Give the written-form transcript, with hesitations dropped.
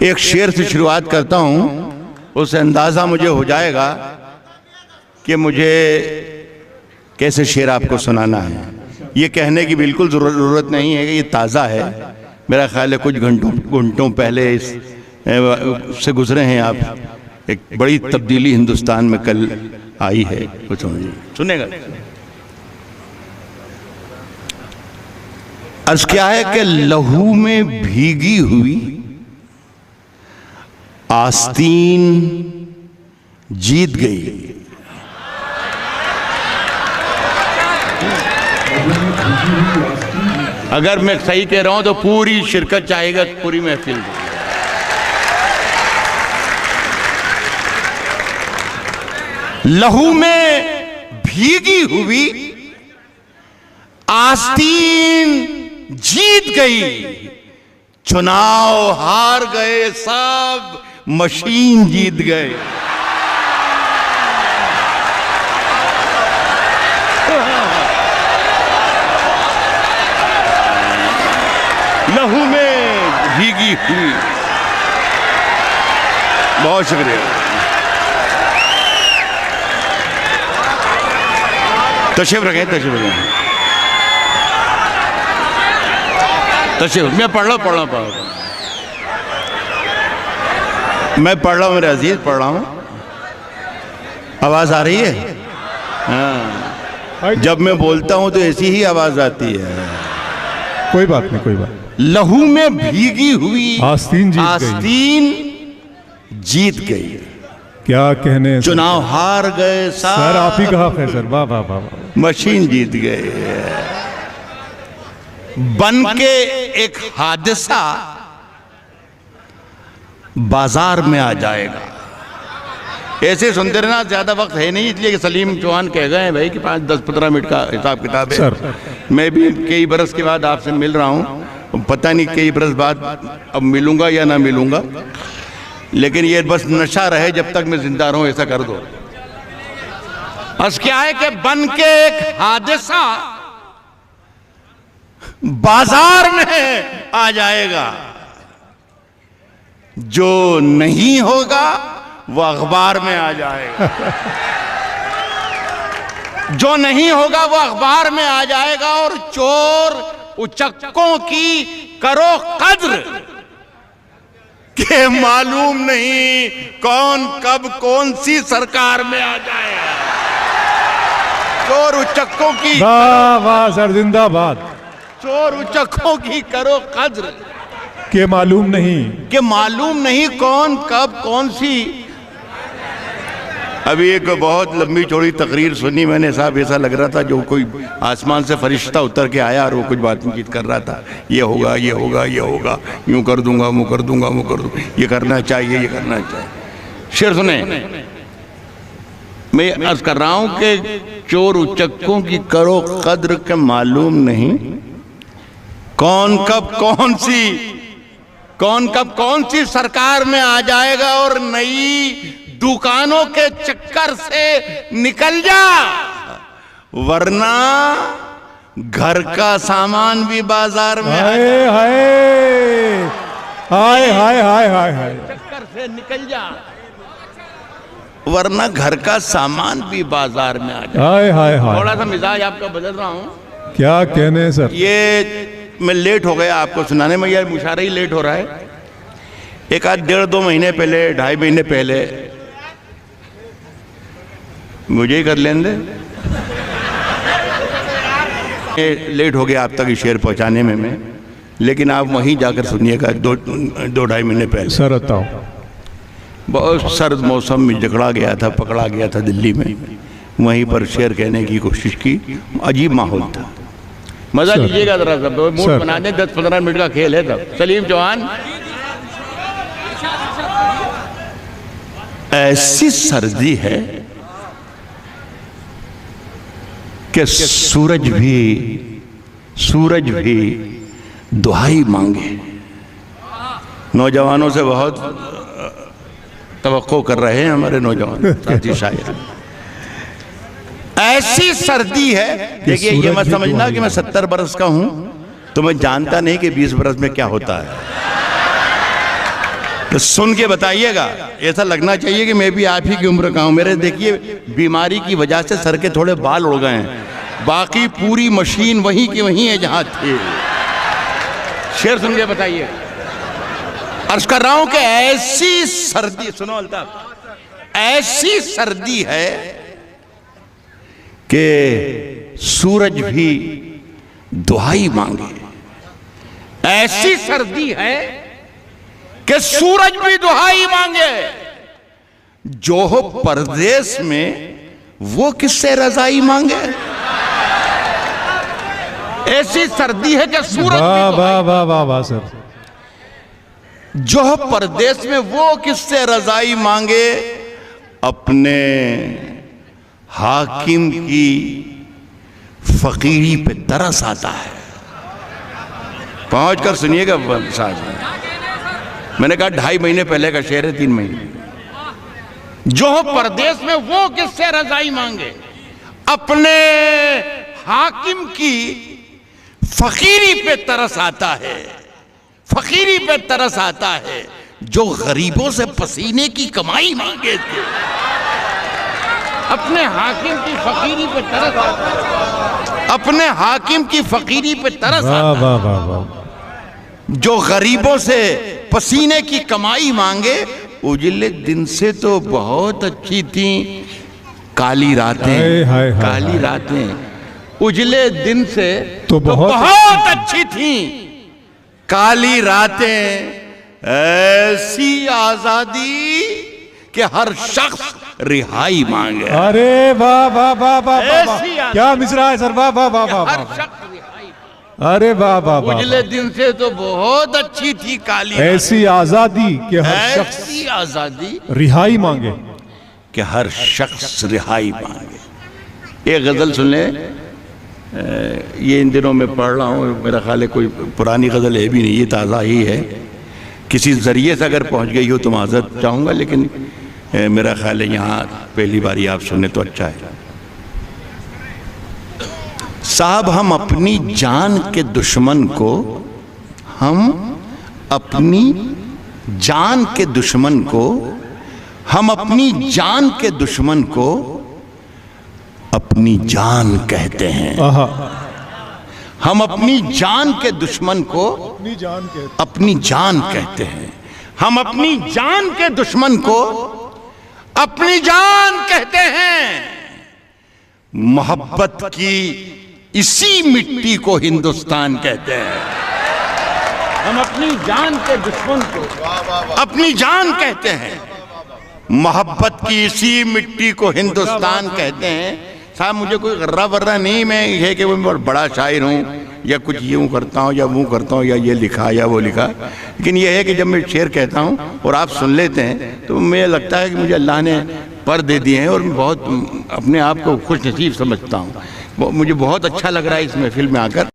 एक शेर से शुरुआत करता हूं, उससे अंदाजा मुझे हो जाएगा कि मुझे कैसे शेर आपको सुनाना है। ये कहने की बिल्कुल ज़रूरत नहीं है कि ये ताज़ा है, मेरा ख्याल है कुछ घंटों पहले इस से गुजरे हैं आप। एक बड़ी तब्दीली हिंदुस्तान में कल आई है, कुछ सुनेगा। अर्ज क्या है कि लहू में भीगी हुई आस्तीन जीत गई। अगर मैं सही कह रहा हूं तो पूरी शिरकत चाहेगा, पूरी महफिल। लहू में भीगी हुई आस्तीन जीत गई, चुनाव हार गए सब, मशीन जीत गए। लहू में भीगी हुई। बहुत शुक्रिया। तशरीफ रखें, तशरीफ रखें, तशरीफ। मैं पढ़ रहा हूँ मैं पढ़ रहा हूँ मेरे अजीज, पढ़ रहा हूँ। आवाज आ रही है? हाँ, जब मैं बोलता हूँ तो ऐसी ही आवाज आती है। कोई बात नहीं, कोई बात। लहू में भीगी हुई आस्तीन जीत गई। क्या कहने, चुनाव हार गए सर। आप ही कहा फैसल। वाह वाह वाह। मशीन जीत गए। बन के एक हादसा बाजार में आ जाएगा। ऐसे सुनते रहना, ज्यादा वक्त है नहीं, इसलिए कि सलीम चौहान कह गए हैं भाई कि 5-10-15 मिनट का हिसाब किताब है। सर, मैं भी कई बरस के बाद आपसे मिल रहा हूं, पता नहीं कई बरस बाद अब मिलूंगा या ना मिलूंगा, लेकिन ये बस नशा रहे जब तक मैं जिंदा रहूं, ऐसा कर दो। बस क्या है कि बन के एक हादसा बाजार में आ जाएगा। जो नहीं होगा वो अखबार में आ जाएगा। जो नहीं होगा वो अखबार में आ जाएगा। और चोर उचक्कों की करो कद्र के मालूम नहीं कौन कब कौन सी सरकार में आ जाएगा। चोर उचक्कों की, वाह वाह सर, जिंदाबाद। चोर उचक्कों की करो कद्र के मालूम नहीं कौन कब कौन सी। अभी एक बहुत लंबी चौड़ी तकरीर सुनी मैंने साहब, ऐसा लग रहा था जो कोई आसमान से फरिश्ता उतर के आया और वो कुछ बातचीत कर रहा था। ये होगा, ये होगा, ये होगा, यूं कर दूंगा, वो कर दूंगा, वो कर दूंगा, ये करना चाहिए, ये करना चाहिए। शेर सुने, मैं अर्ज कर रहा हूं कि चोर उचक्कों की करो कद्र के मालूम नहीं कौन कब कौन सी सरकार में आ जाएगा। और नई दुकानों के चक्कर से निकल जा, वरना घर का सामान भी बाजार में हाय हाय हाय हाय हाय हाय हाय। चक्कर से निकल जा, वरना घर का सामान भी बाजार में आ जाए। हाय हाय हाय। थोड़ा सा मिजाज आपका बदल रहा हूं। क्या कहने सर। ये मैं लेट हो गया आपको सुनाने में, यार मुशारा ही लेट हो रहा है। एक आध 1.5-2 महीने पहले, 2.5 महीने पहले, मुझे ही कर लेने दे, लेट हो गया आप तक शेर पहुंचाने में मैं, लेकिन आप वहीं जाकर सुनिएगा। 2-2.5 महीने पहले सर बताओ। बहुत सर्द मौसम में पकड़ा गया था दिल्ली में। वहीं पर शेर कहने की कोशिश की, अजीब माहौल था। मजा लीजिएगा जरा, सब मूड बना दें। 10-15 मिनट का खेल है तब। सलीम चौहान, ऐसी सर्दी है कि सूरज भी दुहाई मांगे। नौजवानों से बहुत तवक्को कर रहे हैं हमारे नौजवान साथी शायर। ऐसी सर्दी है, देखिए ये मत समझना कि मैं 70 बरस का हूं तो मैं जानता नहीं कि 20 बरस में क्या होता है। तो सुन के बताइएगा, ऐसा लगना चाहिए कि मैं भी आप ही की उम्र का हूं। मेरे देखिए बीमारी की वजह से सर के थोड़े बाल उड़ गए हैं, बाकी पूरी मशीन वहीं की वहीं है जहां थे। शेर सुन के बताइए। अर्ज कर रहा हूं कि ऐसी सर्दी, सुनो अल्ताफ, ऐसी सर्दी है कि सूरज भी दुहाई मांगे। ऐसी सर्दी है कि सूरज भी दुहाई मांगे। जो हो परदेश में वो किससे रजाई मांगे। ऐसी सर्दी है कि सूरज वाह भी वाह वाह वाह वाह सर। जो हो परदेश में वो किससे रजाई मांगे। अपने हाकिम की फकीरी पे तरस आता है। पहुंच कर सुनिएगा साथ। मैंने कहा 2.5 महीने पहले का शेर है, 3 महीने। जो हो परदेश में वो किससे रजाई मांगे। अपने हाकिम की फकीरी पे तरस आता है। फकीरी पे तरस आता है। जो गरीबों से पसीने की कमाई मांगे थे। अपने हाकिम की फकीरी पे तरस आता है। अपने हाकिम की फकीरी पे तरस आता है। वाह वाह वाह। जो गरीबों से पसीने की कमाई मांगे। उजले दिन से तो बहुत अच्छी थी काली रातें। काली रातें उजले दिन से तो बहुत अच्छी थी काली रातें। ऐसी आजादी कि हर शख्स रिहाई मांगे। अरे वाह वाह वाह वाह, क्या मिसरा है सर। वाह वाह वाह वाह। अरे वाह वाह वाह। उजले दिन से तो बहुत अच्छी थी काली। ऐसी आजादी कि हर शख्स ऐसी आजादी रिहाई मांगे। कि हर शख्स रिहाई मांगे। एक गजल सुन ले, ये इन दिनों में पढ़ रहा हूँ। मेरा ख्याल है कोई पुरानी गजल है भी नहीं, ये ताज़ा ही है। किसी जरिए से अगर पहुँच गई हो तो माजरत चाहूँगा, लेकिन मेरा ख्याल है यहाँ पहली बारी आप सुने तो अच्छा है। साहब हम अपनी जान के दुश्मन को, हम अपनी जान के दुश्मन को, हम अपनी जान के दुश्मन को अपनी जान कहते हैं। हम अपनी जान के दुश्मन को अपनी जान कहते हैं। हम अपनी जान के दुश्मन को अपनी जान कहते हैं। मोहब्बत की इसी मिट्टी को हिंदुस्तान कहते हैं। हम अपनी जान के दुश्मन को अपनी जान कहते हैं। मोहब्बत की इसी मिट्टी को हिंदुस्तान कहते हैं। साहब मुझे कोई गर्रा वर्रा नहीं, मैं ये कि मैं बहुत बड़ा शायर हूँ या कुछ यूँ करता हूँ या वो करता हूँ या ये लिखा या वो लिखा। लेकिन ये है कि जब मैं शेर कहता हूँ और आप सुन लेते हैं तो मुझे लगता है कि मुझे अल्लाह ने पर दे दिए हैं और मैं बहुत अपने आप को खुश नसीब समझता हूँ। मुझे बहुत अच्छा लग रहा है इस महफिल में आकर।